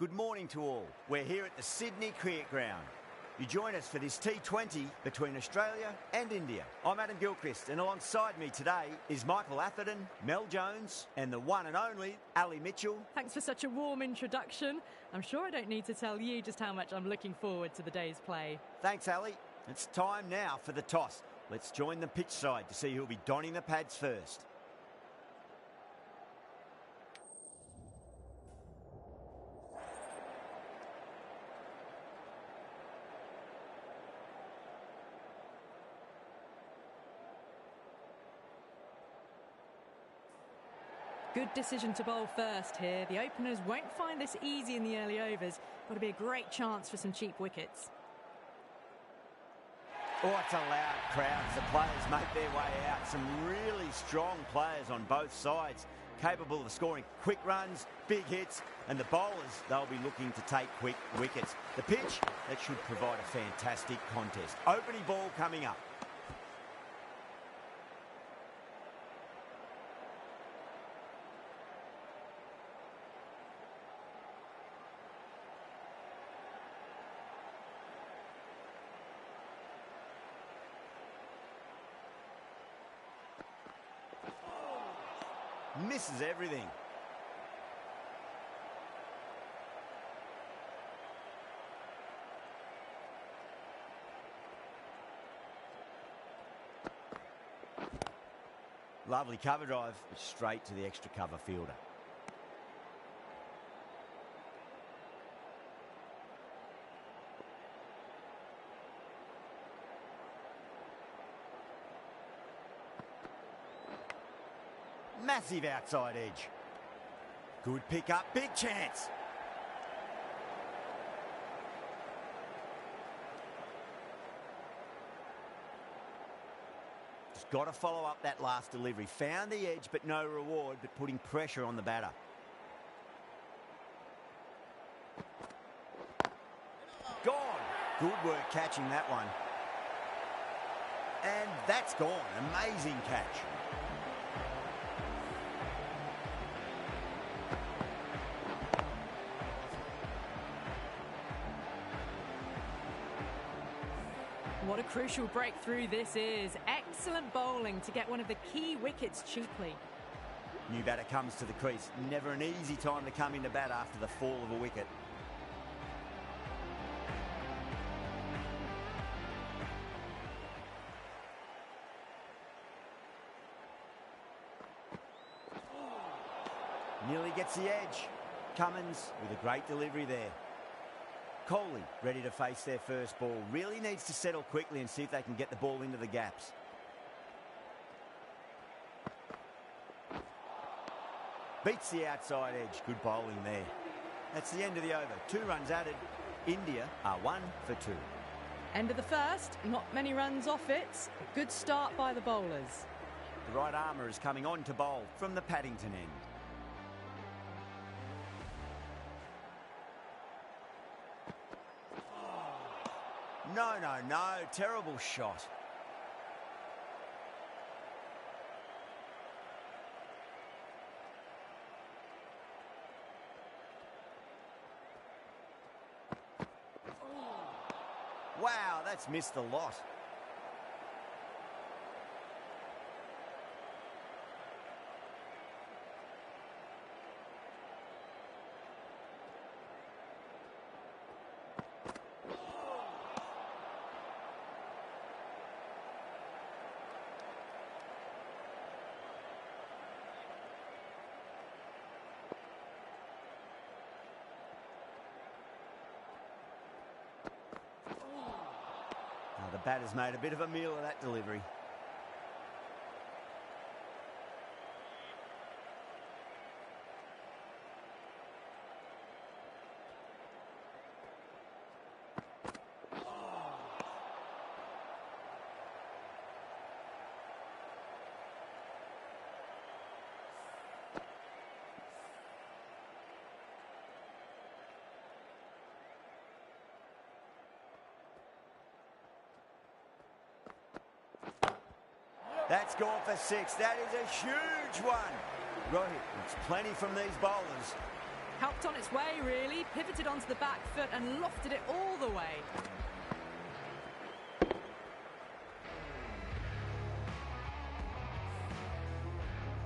Good morning to all. We're here at the Sydney Cricket Ground. You join us for this T20 between Australia and India. I'm Adam Gilchrist, and alongside me today is Michael Atherton, Mel Jones, and the one and only Ali Mitchell. Thanks for such a warm introduction. I'm sure I don't need to tell you just how much I'm looking forward to the day's play. Thanks, Ali. It's time now for the toss. Let's join the pitch side to see who'll be donning the pads first. Good decision to bowl first here. The openers won't find this easy in the early overs. Got to be a great chance for some cheap wickets. Oh, it's a loud crowd as the players make their way out. Some really strong players on both sides, capable of scoring quick runs, big hits, and the bowlers, they'll be looking to take quick wickets. The pitch, that should provide a fantastic contest. Opening ball coming up. Misses everything. Lovely cover drive, but straight to the extra cover fielder. Massive outside edge. Good pick up, big chance. Just got to follow up that last delivery. Found the edge, but no reward, but putting pressure on the batter. Gone. Good work catching that one. And that's gone. Amazing catch. What a crucial breakthrough this is. Excellent bowling to get one of the key wickets cheaply. New batter comes to the crease. Never an easy time to come into bat after the fall of a wicket. Nearly gets the edge. Cummins with a great delivery there. Kohli ready to face their first ball. Really needs to settle quickly and see if they can get the ball into the gaps. Beats the outside edge. Good bowling there. That's the end of the over. 2 runs added. India are 1 for 2. End of the first. Not many runs off it. A good start by the bowlers. The right armour is coming on to bowl from the Paddington end. No. Terrible shot. Wow, that's missed a lot. The batter's made a bit of a meal of that delivery. That's gone for 6. That is a huge one. Rohit, it's plenty from these bowlers. Helped on its way, really. Pivoted onto the back foot and lofted it all the way.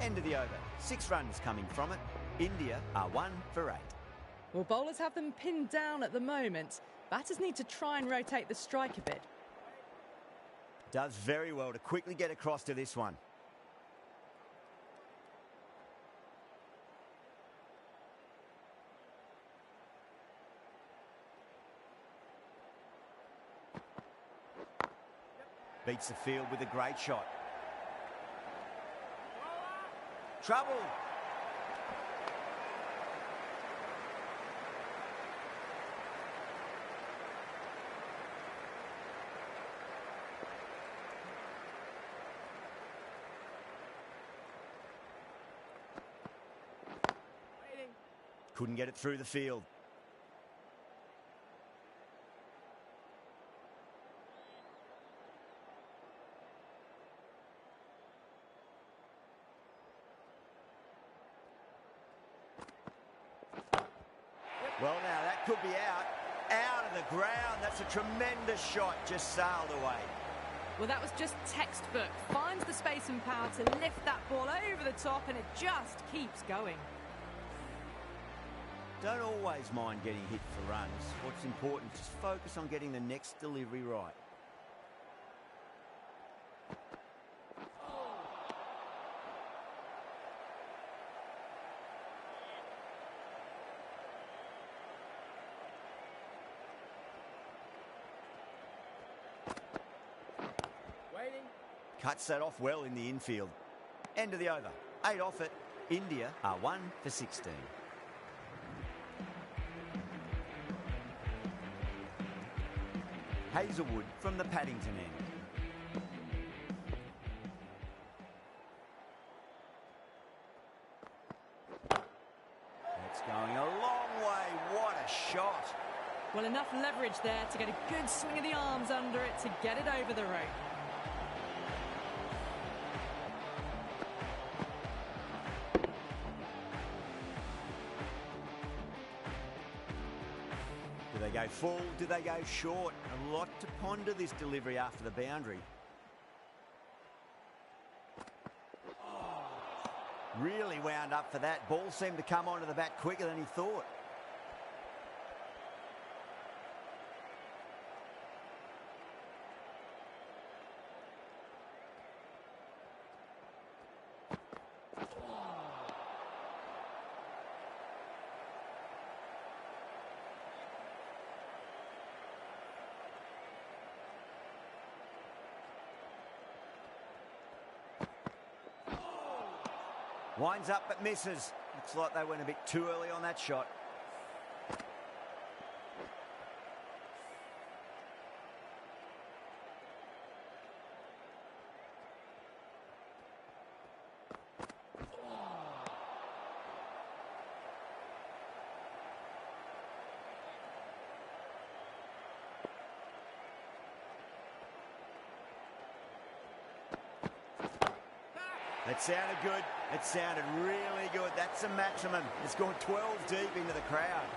End of the over. 6 runs coming from it. India are 1 for 8. Well, bowlers have them pinned down at the moment. Batters need to try and rotate the strike a bit. Does very well to quickly get across to this one. Beats the field with a great shot. Trouble. Couldn't get it through the field. Well, now that could be out of the ground. That's a tremendous shot, just sailed away. Well, that was just textbook. Finds the space and power to lift that ball over the top, and it just keeps going. Don't always mind getting hit for runs. What's important is just focus on getting the next delivery right. Cuts that off well in the infield. End of the over. 8 off it. India are 1 for 16. Hazelwood from the Paddington end. That's going a long way. What a shot. Well, enough leverage there to get a good swing of the arms under it to get it over the rope. Do they go full? Do they go short? A lot to ponder this delivery after the boundary. Really wound up for that. Ball seemed to come onto the bat quicker than he thought. Winds up but misses. Looks like they went a bit too early on that shot. It sounded good. It sounded really good. That's a maximum. It's gone 12 deep into the crowd.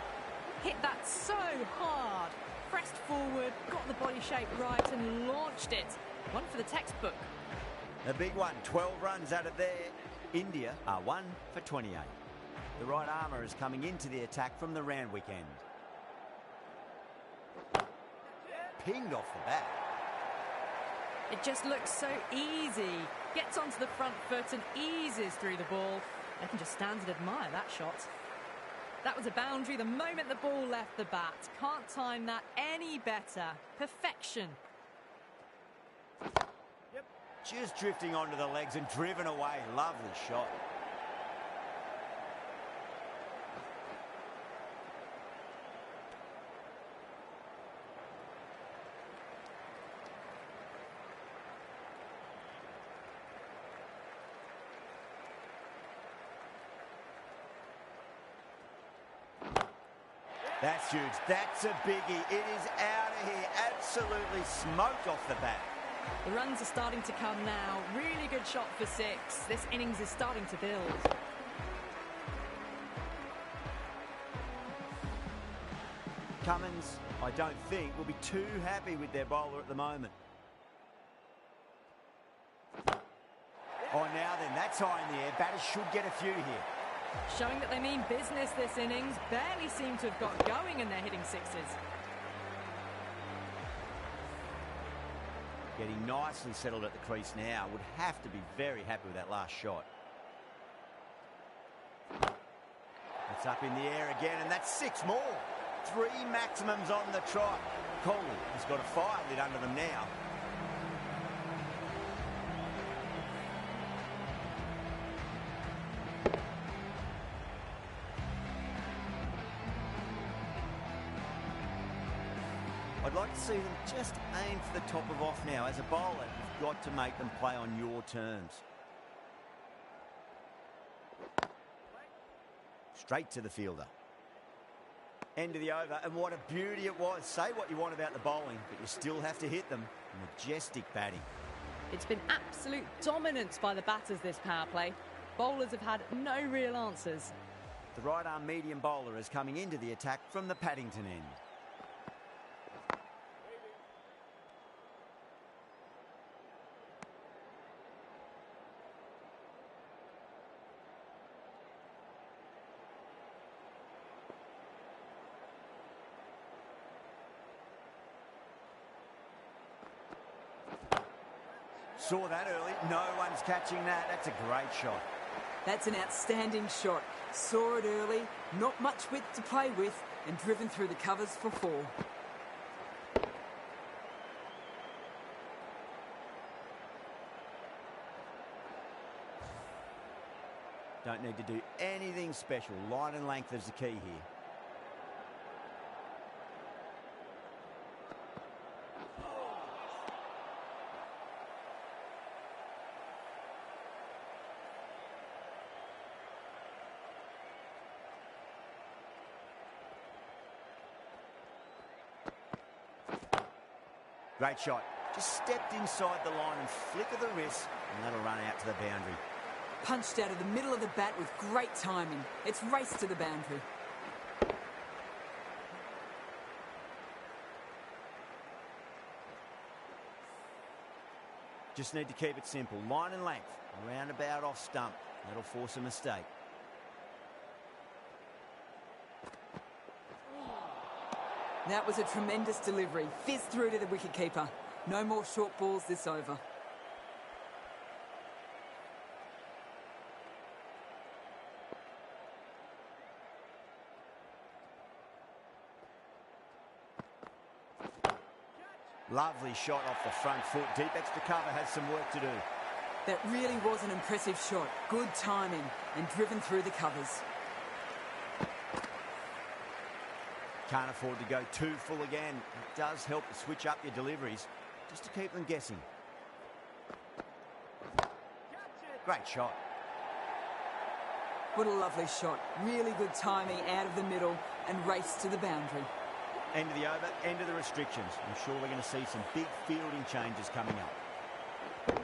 Hit that so hard. Pressed forward, got the body shape right and launched it. One for the textbook. A big one. 12 runs out of there. India are 1 for 28. The right armour is coming into the attack from the Randwick end. Pinged off the bat. It just looks so easy. Gets onto the front foot and eases through the ball. They can just stand and admire that shot. That was a boundary the moment the ball left the bat. Can't time that any better. Perfection. Yep. Just drifting onto the legs and driven away. Lovely shot. That's huge. That's a biggie. It is out of here. Absolutely smoked off the bat. The runs are starting to come now. Really good shot for 6. This innings is starting to build. Cummins, I don't think, will be too happy with their bowler at the moment. Oh, now then, that's high in the air. Batters should get a few here. Showing that they mean business this innings. Barely seem to have got going and they're hitting sixes. Getting nicely settled at the crease now. Would have to be very happy with that last shot. It's up in the air again, and that's 6 more. 3 maximums on the trot. Kohli has got a fire lit under them now. I'd like to see them just aim for the top of off now. As a bowler, you've got to make them play on your terms. Straight to the fielder. End of the over, and what a beauty it was. Say what you want about the bowling, but you still have to hit them. Majestic batting. It's been absolute dominance by the batters this power play. Bowlers have had no real answers. The right arm medium bowler is coming into the attack from the Paddington end. Saw that early. No one's catching that. That's a great shot. That's an outstanding shot. Saw it early, not much width to play with, and driven through the covers for 4. Don't need to do anything special. Line and length is the key here. Great shot. Just stepped inside the line and flick of the wrist, and that'll run out to the boundary. Punched out of the middle of the bat with great timing. It's raced to the boundary. Just need to keep it simple. Line and length. Roundabout off stump. That'll force a mistake. That was a tremendous delivery. Fizzed through to the wicketkeeper. No more short balls this over. Lovely shot off the front foot. Deep extra cover has some work to do. That really was an impressive shot. Good timing and driven through the covers. Can't afford to go too full again. It does help to switch up your deliveries, just to keep them guessing. Great shot. What a lovely shot. Really good timing out of the middle and race to the boundary. End of the over, end of the restrictions. I'm sure we're going to see some big fielding changes coming up.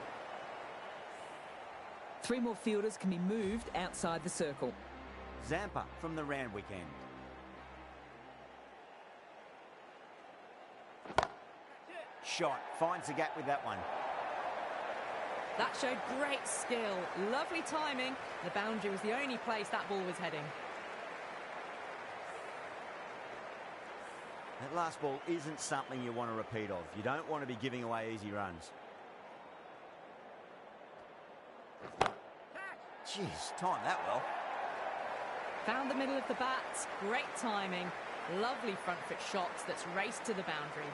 3 more fielders can be moved outside the circle. Zampa from the Randwick end. Shot. Finds the gap with that one. That showed great skill. Lovely timing. The boundary was the only place that ball was heading. That last ball isn't something you want to repeat of. You don't want to be giving away easy runs. Jeez, timed that well. Found the middle of the bat. Great timing. Lovely front foot shots that's raced to the boundary.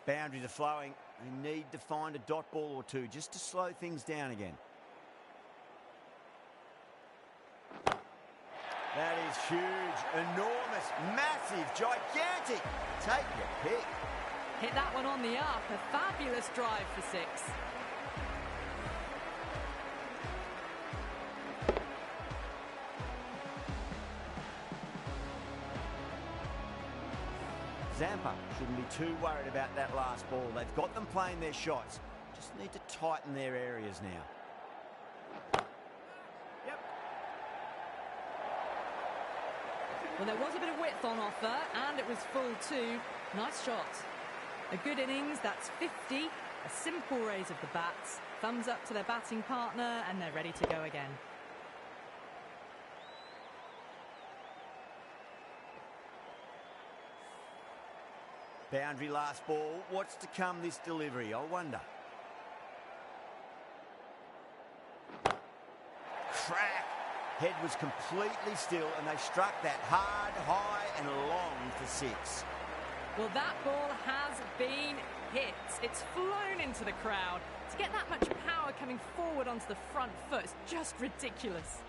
Boundaries are flowing. They need to find a dot ball or two just to slow things down again. That is huge, enormous, massive, gigantic. Take your pick. Hit that one on the up. A fabulous drive for 6. Zampa shouldn't be too worried about that last ball. They've got them playing their shots. Just need to tighten their areas now. Yep. Well, there was a bit of width on offer, and it was full too. Nice shot. A good innings, that's 50. A simple raise of the bats. Thumbs up to their batting partner, and they're ready to go again. Boundary last ball. What's to come this delivery, I wonder. Crack! Head was completely still and they struck that hard, high and long for 6. Well, that ball has been hit. It's flown into the crowd. To get that much power coming forward onto the front foot is just ridiculous.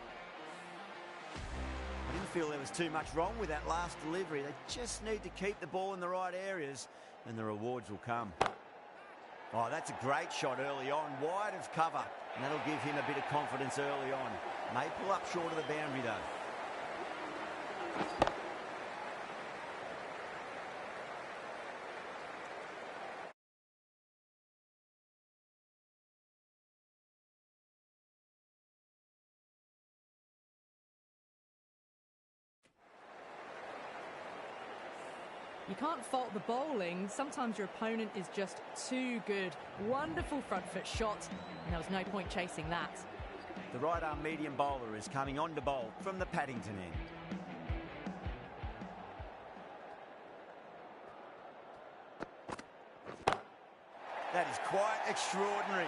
I didn't feel there was too much wrong with that last delivery. They just need to keep the ball in the right areas and the rewards will come. Oh, that's a great shot early on, wide of cover, and that'll give him a bit of confidence early on. May pull up short of the boundary though. You can't fault the bowling. Sometimes your opponent is just too good. Wonderful front foot shot, and there was no point chasing that. The right arm medium bowler is coming on to bowl from the Paddington end. That is quite extraordinary.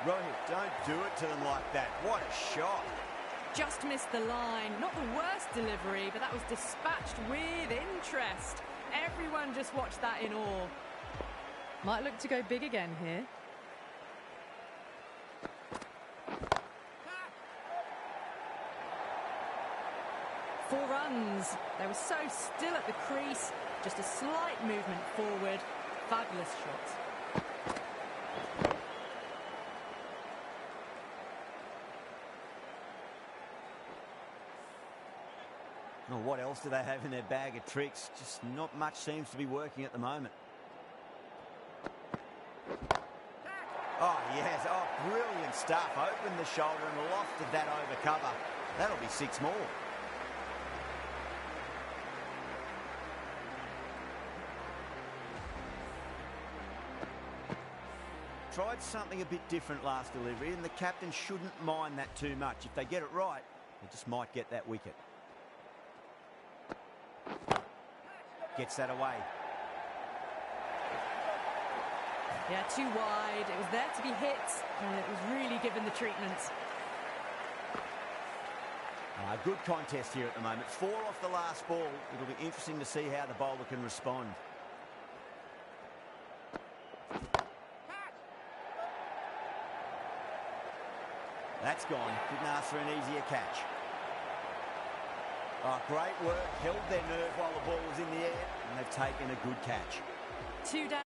Rohit, don't do it to them like that. What a shot. Just missed the line. Not the worst delivery, but that was dispatched with interest. Everyone just watched that in awe. Might look to go big again here. Four runs. They were so still at the crease. Just a slight movement forward. Fabulous shot. Well, what else do they have in their bag of tricks? Just not much seems to be working at the moment. Oh, yes. Oh, brilliant stuff. Opened the shoulder and lofted that over cover. That'll be 6 more. Tried something a bit different last delivery, and the captain shouldn't mind that too much. If they get it right, they just might get that wicket. Gets that away. Yeah, too wide. It was there to be hit, and it was really given the treatment. Good contest here at the moment. 4 off the last ball. It'll be interesting to see how the bowler can respond. That's gone. Couldn't ask for an easier catch. Oh, great work. Held their nerve while the ball was in the air, and they've taken a good catch. 2 down.